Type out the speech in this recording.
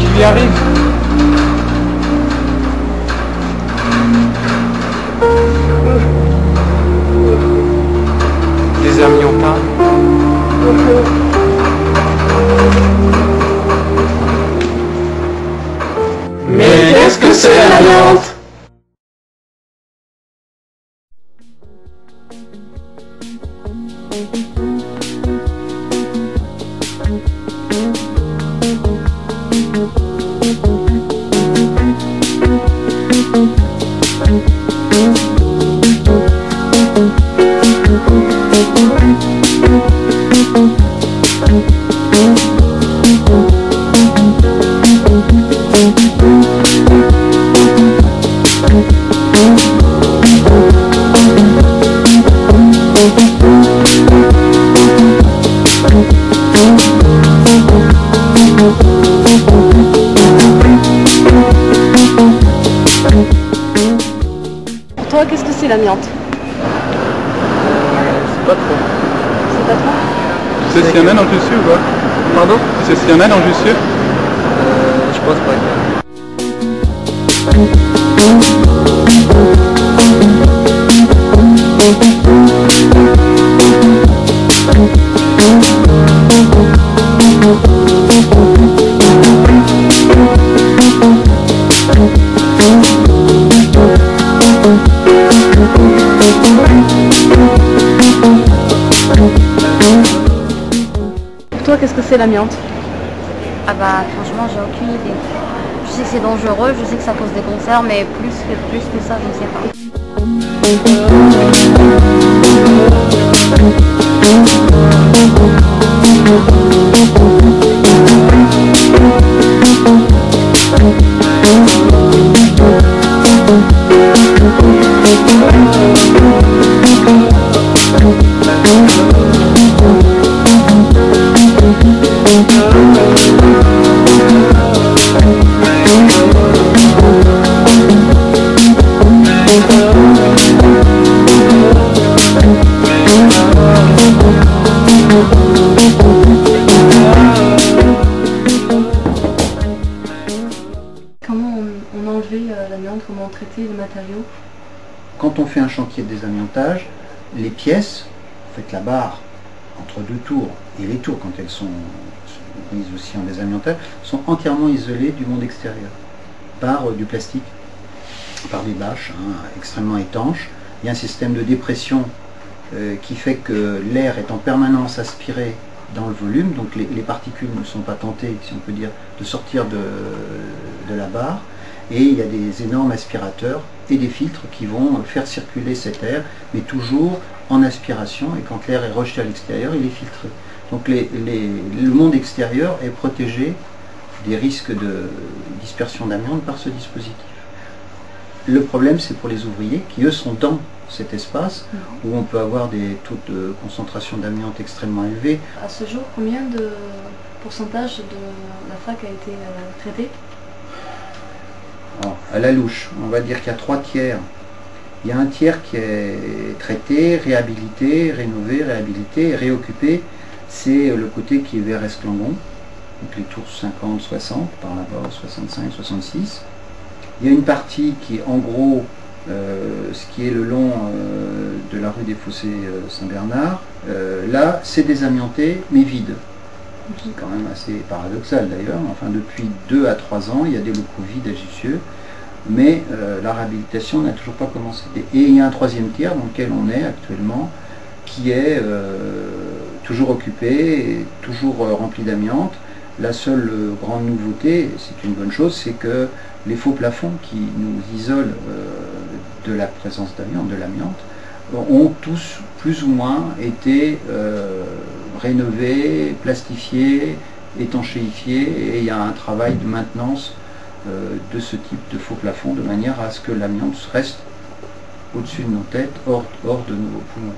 qu'il y arrive. Des amiantins. Mais qu'est-ce que c'est l'amiante? Pour toi, qu'est-ce que c'est l'amiante? C'est pas trop. C'est pas trop? Tu sais s'il y en a dans le Jussieu ou pas? Pardon? Tu sais s'il y en a dans le Jussieu? Je pense pas. Pour toi, qu'est-ce que c'est l'amiante? Ah bah franchement j'ai aucune idée. Je sais que c'est dangereux, je sais que ça cause des cancers, mais plus que ça, je ne sais pas. Comment on enlevait l'amiante, comment on traitait les matériaux? Quand on fait un chantier de désamiantage, les pièces, en fait la barre entre deux tours et les tours quand elles sont mises aussi en désamiantage, sont entièrement isolées du monde extérieur par du plastique, par des bâches extrêmement étanches. Il y a un système de dépression qui fait que l'air est en permanence aspiré dans le volume, donc les particules ne sont pas tentées, si on peut dire, de sortir de la barre, et il y a des énormes aspirateurs et des filtres qui vont faire circuler cet air, mais toujours en aspiration, et quand l'air est rejeté à l'extérieur, il est filtré. Donc le monde extérieur est protégé des risques de dispersion d'amiante par ce dispositif. Le problème, c'est pour les ouvriers qui, eux, sont dans cet espace où on peut avoir des taux de concentration d'amiante extrêmement élevés. À ce jour, combien de pourcentage de la fac a été traité? Alors, à la louche, on va dire qu'il y a 3 tiers. Il y a un tiers qui est traité, réhabilité, rénové, réhabilité et réoccupé. C'est le côté qui est vers Esclangon, donc les tours 50, 60, par là-bas 65, 66. Il y a une partie qui est en gros ce qui est le long de la rue des Fossés Saint-Bernard. Là, c'est désamianté, mais vide. C'est quand même assez paradoxal d'ailleurs. Enfin, depuis 2 à 3 ans, il y a des locaux vides à Jussieu, mais la réhabilitation n'a toujours pas commencé. Et il y a un 3e tiers dans lequel on est actuellement, qui est toujours occupé, et toujours rempli d'amiante. La seule grande nouveauté, c'est une bonne chose, c'est que les faux plafonds qui nous isolent de la présence d'amiante, de l'amiante, ont tous plus ou moins été rénovés, plastifiés, étanchéifiés, et il y a un travail de maintenance de ce type de faux plafond, de manière à ce que l'amiante reste au-dessus de nos têtes, hors de nos poumons.